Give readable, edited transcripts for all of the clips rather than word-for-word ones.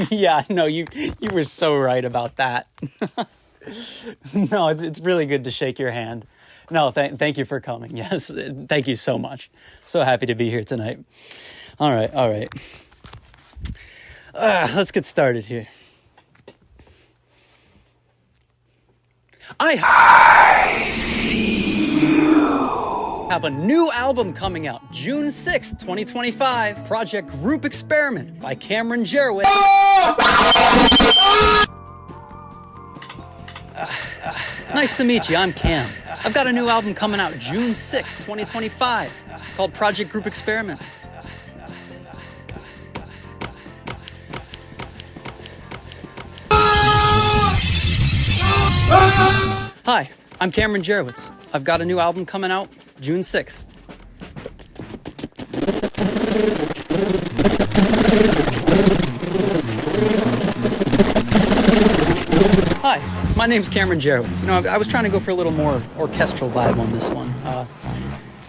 Yeah, no, you were so right about that. No, it's really good to shake your hand. No, thank you for coming. Yes, thank you so much. So happy to be here tonight. All right. Let's get started here. I see you. Have a new album coming out June 6th, 2025. Project Group Experiment by Cameron Jirowetz. Nice to meet you. I'm Cam. I've got a new album coming out June 6th, 2025. It's called Project Group Experiment. Hi, I'm Cameron Jirowetz. I've got a new album coming out June 6th. Hi, my name's Cameron Jirowetz. You know, I was trying to go for a little more orchestral vibe on this one.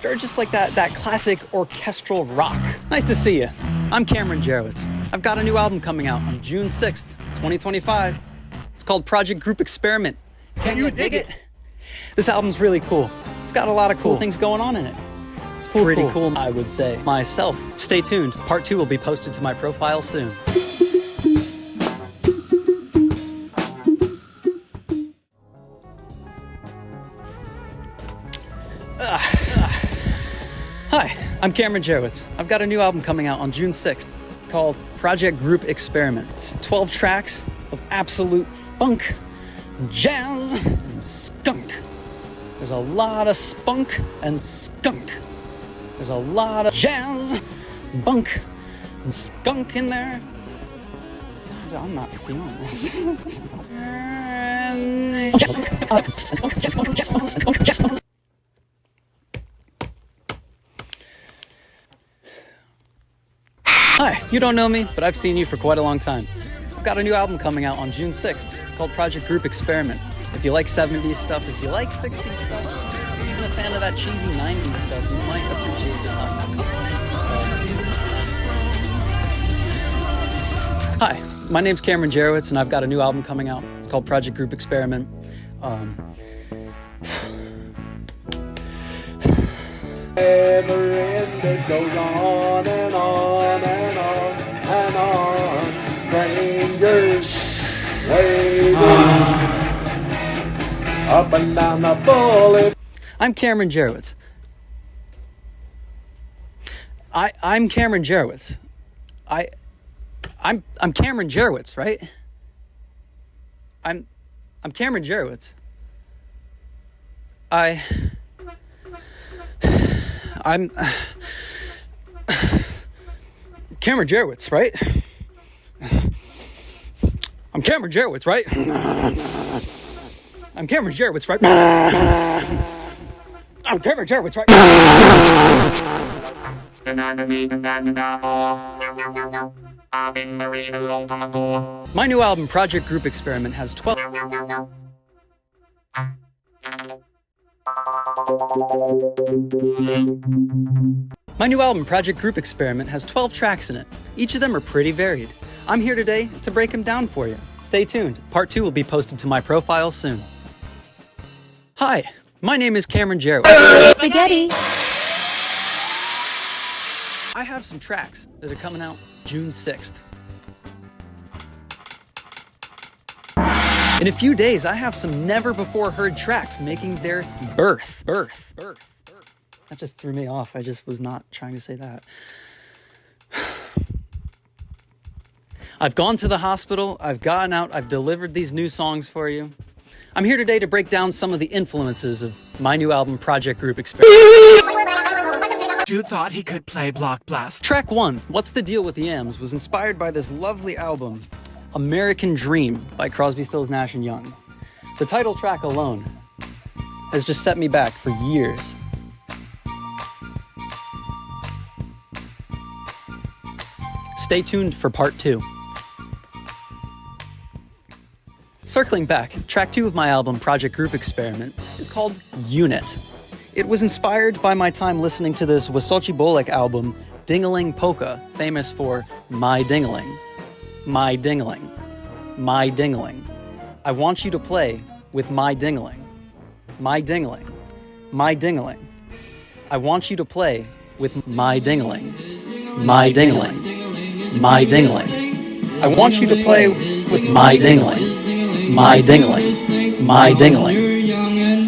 Or just like that classic orchestral rock. Nice to see you. I'm Cameron Jirowetz. I've got a new album coming out on June 6th, 2025. It's called Project Group Experiment. Can you dig it? This album's really cool. It's got a lot of cool things going on in it. It's pretty cool, I would say. Myself. Stay tuned. Part 2 will be posted to my profile soon. Hi, I'm Cameron Jirowetz. I've got a new album coming out on June 6th. It's called Project Group Experiment. It's 12 tracks of absolute funk, jazz, and skunk. There's a lot of spunk and skunk. There's a lot of jazz, bunk, and skunk in there. God, I'm not feeling this. Hi, you don't know me, but I've seen you for quite a long time. I've got a new album coming out on June 6th. It's called Project Group Experiment. If you like 70s stuff, if you like 60s stuff, if you're even a fan of that cheesy 90s stuff, you might appreciate this album. Hi, my name's Cameron Jirowetz, and I've got a new album coming out. It's called Project Group Experiment. Never end, it goes on and on and on and on. Strangers waiting up and down the bullet. I'm Cameron Jirowetz. I'm Cameron Jirowetz. I'm Cameron Jirowetz, right? I'm Cameron Jirowetz. I'm Cameron Jirowetz, right? I'm Cameron Jirowetz, right? I'm Cameron Jirowetz, right? I'm Cameron Jirowetz, right? My new album, Project Group Experiment, has 12... My new album, Project Group Experiment, has 12 tracks in it. Each of them are pretty varied. I'm here today to break them down for you. Stay tuned. Part 2 will be posted to my profile soon. Hi, my name is Cameron Jirowetz. Spaghetti! I have some tracks that are coming out June 6th. In a few days, I have some never-before-heard tracks making their birth. That just threw me off. I just was not trying to say that. I've gone to the hospital, I've gotten out, I've delivered these new songs for you. I'm here today to break down some of the influences of my new album, Project Group Experiment. You thought he could play Block Blast. Track 1, What's the Deal with Yams, was inspired by this lovely album, American Dream by Crosby, Stills, Nash & Young. The title track alone has just set me back for years. Stay tuned for part 2. Circling back, track 2 of my album, Project Group Experiment, is called Unit. It was inspired by my time listening to this Wysoki Bolek album, Ding-a-ling polka, famous for my ding-a-ling, my ding-a-ling, my ding-a-ling. I want you to play with my ding-a-ling, my ding-a-ling, my ding-a-ling. I want you to play with my ding-a-ling, my ding-a-ling, my ding-a-ling. I want you to play with my ding-a-ling, my ding-a-ling, my ding-a-ling.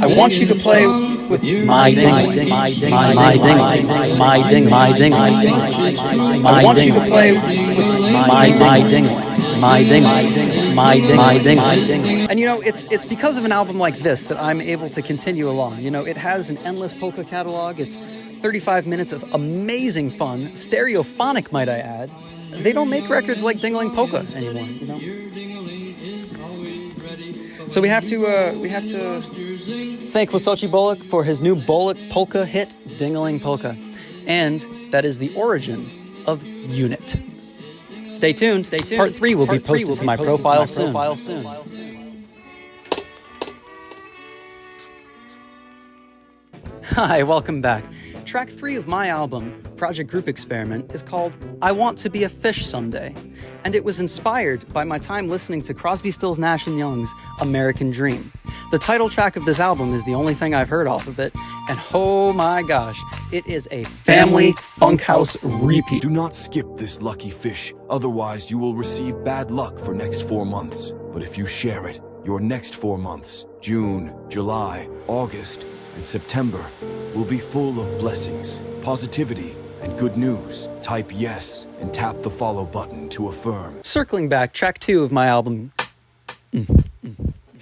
I want you to play with my ding-a-ling, my ding-a-ling, my ding, my ding, my ding. I want you to play with my ding-a-ling. My ding, my ding, my ding, my ding, my ding. And you know, it's because of an album like this that I'm able to continue along. You know, it has an endless polka catalog. It's 35 minutes of amazing fun, stereophonic, might I add. They don't make records like Ding-a-ling Polka anymore, you know. So we have to thank Wysoki Bolek for his new Bolek polka hit, Ding-a-ling Polka, and that is the origin of Unit. Stay tuned. Stay tuned. Part 3 will be posted to my profile soon. Hi, welcome back. Track 3 of my album, Project Group Experiment, is called I Want to Be a Fish Someday, and it was inspired by my time listening to Crosby, Stills, Nash & Young's American Dream. The title track of this album is the only thing I've heard off of it, and oh my gosh, it is a family funkhouse repeat. Do not skip this lucky fish, otherwise you will receive bad luck for next 4 months. But if you share it, your next 4 months, June, July, August, and September, will be full of blessings, positivity, and good news. Type yes and tap the follow button to affirm. Circling back, track 2 of my album.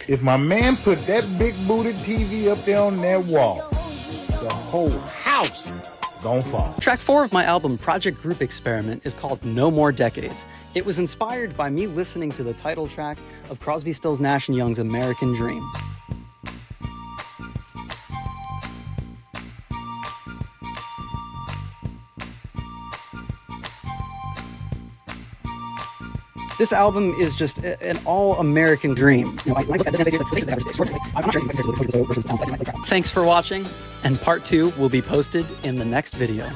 If my man put that big booted TV up there on that wall, the whole house gon' fall. Track 4 of my album, Project Group Experiment, is called No More Decades. It was inspired by me listening to the title track of Crosby, Stills, Nash & Young's American Dream. This album is just an all-American dream. Thanks for watching, and part 2 will be posted in the next video.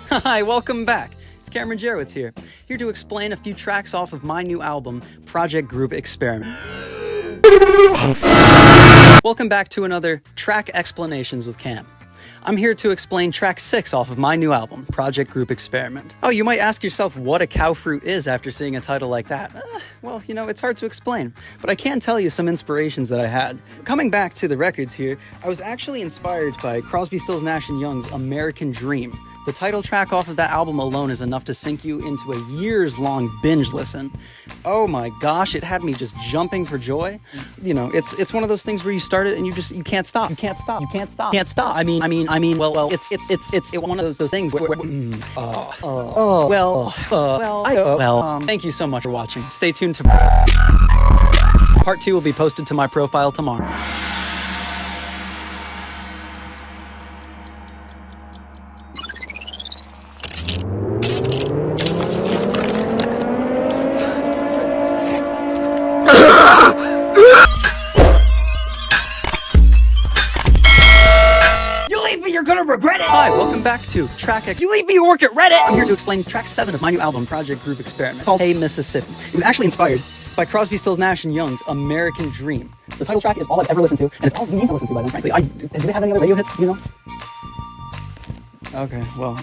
Hi, welcome back. It's Cameron Jirowetz here to explain a few tracks off of my new album, Project Group Experiment. Welcome back to another Track Explanations with Cam. I'm here to explain track 6 off of my new album, Project Group Experiment. Oh, you might ask yourself what a cow fruit is after seeing a title like that. Well, you know, it's hard to explain, but I can tell you some inspirations that I had. Coming back to the records here, I was actually inspired by Crosby, Stills, Nash & Young's American Dream. The title track off of that album alone is enough to sink you into a years-long binge listen. Oh my gosh, it had me just jumping for joy. You know, it's one of those things where you start it and you can't stop. You can't stop. You can't stop. Can't stop. I mean, well, it's one of those things where thank you so much for watching. Stay tuned to part 2 will be posted to my profile tomorrow. You're gonna regret it! Hi, welcome back to Track X. You leave me to work at Reddit! I'm here to explain track 7 of my new album, Project Group Experiment, called Hey Mississippi. It was actually inspired by Crosby, Stills, Nash & Young's American Dream. The title track is all I've ever listened to, and it's all you need to listen to by them, frankly. Do they have any other radio hits, you know? Okay, well,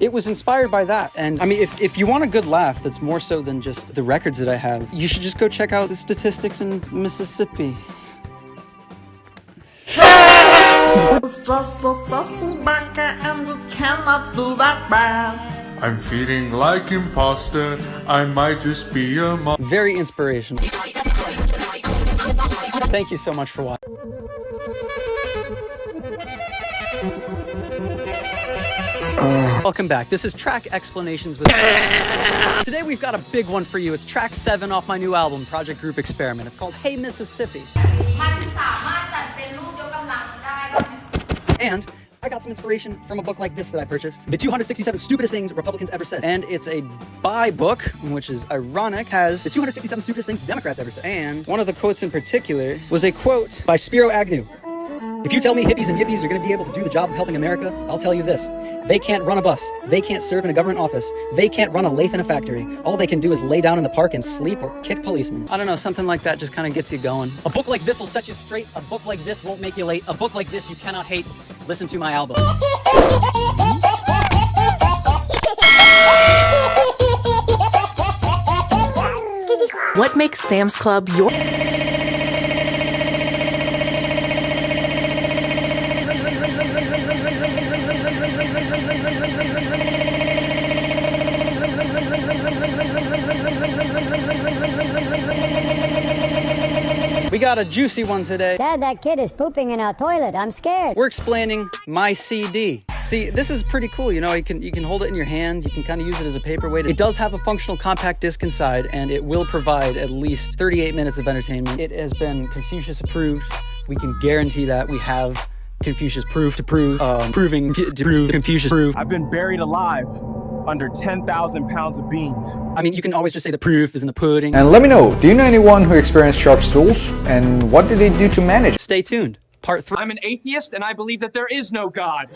it was inspired by that, and I mean, if you want a good laugh that's more so than just the records that I have, you should just go check out the statistics in Mississippi. It's just a sassy banker and it cannot do that bad. I'm feeling like imposter, I might just be a Very inspirational. Thank you so much for watching. Welcome back. This is Track Explanations with... Today we've got a big one for you. It's track 7 off my new album, Project Group Experiment. It's called Hey Mississippi. And I got some inspiration from a book like this that I purchased. The 267 Stupidest Things Republicans Ever Said. And it's a buy book, which is ironic, has the 267 Stupidest Things Democrats Ever Said. And one of the quotes in particular was a quote by Spiro Agnew. If you tell me hippies and yippies are going to be able to do the job of helping America, I'll tell you this. They can't run a bus. They can't serve in a government office. They can't run a lathe in a factory. All they can do is lay down in the park and sleep or kick policemen. I don't know, something like that just kind of gets you going. A book like this will set you straight. A book like this won't make you late. A book like this you cannot hate. Listen to my album. What makes Sam's Club your... We got a juicy one today. Dad, that kid is pooping in our toilet. I'm scared. We're explaining my CD. See, this is pretty cool. You know, you can hold it in your hand. You can kind of use it as a paperweight. It does have a functional compact disc inside, and it will provide at least 38 minutes of entertainment. It has been Confucius approved. We can guarantee that. We have Confucius proof to prove, proving to prove Confucius proof. I've been buried alive under 10,000 pounds of beans. I mean, you can always just say the proof is in the pudding. And let me know, do you know anyone who experienced sharp stools? And what did they do to manage? Stay tuned. Part 3. I'm an atheist and I believe that there is no God.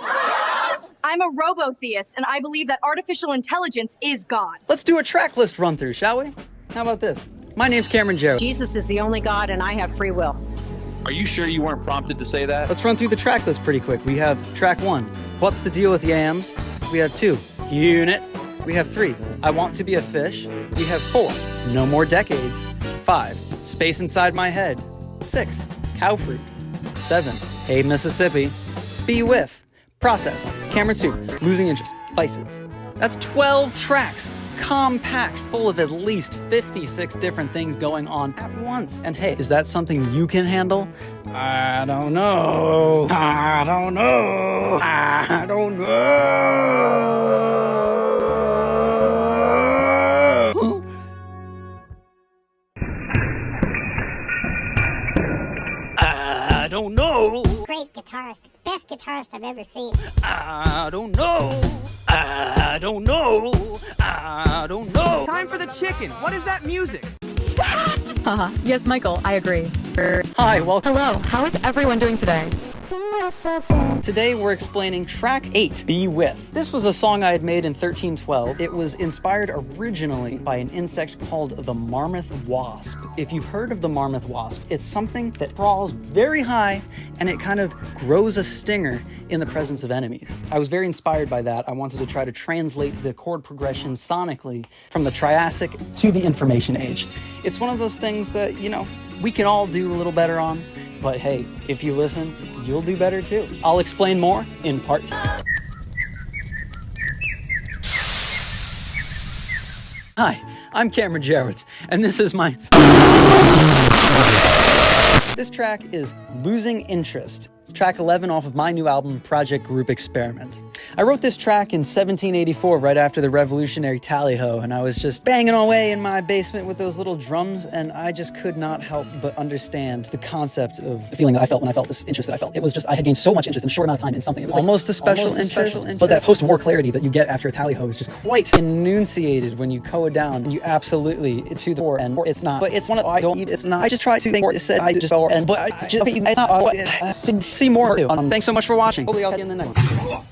I'm a robo-theist and I believe that artificial intelligence is God. Let's do a track list run through, shall we? How about this? My name's Cameron Jirowetz. Jesus is the only God and I have free will. Are you sure you weren't prompted to say that? Let's run through the track list pretty quick. We have track 1, What's the Deal with Yams? We have 2, Unit. We have 3, I Want to Be a Fish. We have 4, No More Decades. 5, Space Inside My Head. 6, Cow Fruit. 7, Hey Mississippi. Be With. Process. Cameron Soup. Losing Interest. Vices. That's 12 tracks. Compact, full of at least 56 different things going on at once. And hey, is that something you can handle? I don't know. I don't know. I don't know. I don't know. Great guitarist. Best guitarist I've ever seen. I don't know. I don't know. I don't know. Time for the chicken. What is that music? Haha. Yes, Michael, I agree. Hi, welcome. Hello, how is everyone doing today? Today we're explaining track 8, Be With. This was a song I had made in 1312. It was inspired originally by an insect called the marmoth wasp. If you've heard of the marmoth wasp, it's something that crawls very high and it kind of grows a stinger in the presence of enemies. I was very inspired by that. I wanted to try to translate the chord progression sonically from the Triassic to the Information Age. It's one of those things that, you know, we can all do a little better on. But hey, if you listen, you'll do better too. I'll explain more in part 2. Hi, I'm Cameron Jirowetz, and this is my... This track is Losing Interest. It's track 11 off of my new album, Project Group Experiment. I wrote this track in 1784, right after the revolutionary tally-ho, and I was just banging away in my basement with those little drums, and I just could not help but understand the concept of the feeling that I felt when I felt this interest that I felt. It was just, I had gained so much interest in a short amount of time in something. It was almost like, a special interest, but that post-war clarity that you get after a tally-ho is just quite enunciated when you coa down, and you absolutely, to the core, and it's not. But it's one of, I don't eat, it's not. I just try to think what it said, I just, and, but I just, it's not, see more too. Thanks so much for watching. Hopefully I'll see you in the next one.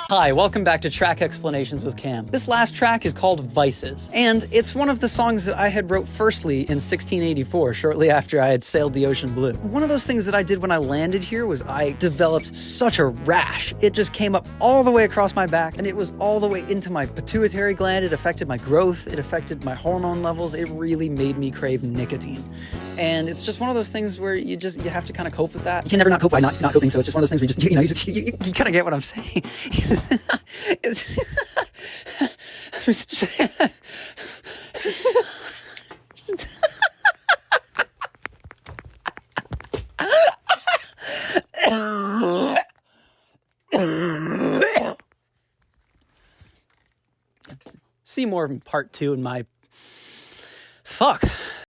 Hi, welcome back to Track Explanations with Cam. This last track is called Vices, and it's one of the songs that I had wrote firstly in 1684, shortly after I had sailed the ocean blue. One of those things that I did when I landed here was I developed such a rash. It just came up all the way across my back, and it was all the way into my pituitary gland. It affected my growth, it affected my hormone levels. It really made me crave nicotine. And it's just one of those things where you have to kind of cope with that. You can never not cope by not coping, so it's just one of those things where you kind of get what I'm saying. See more in part 2 in my... Fuck.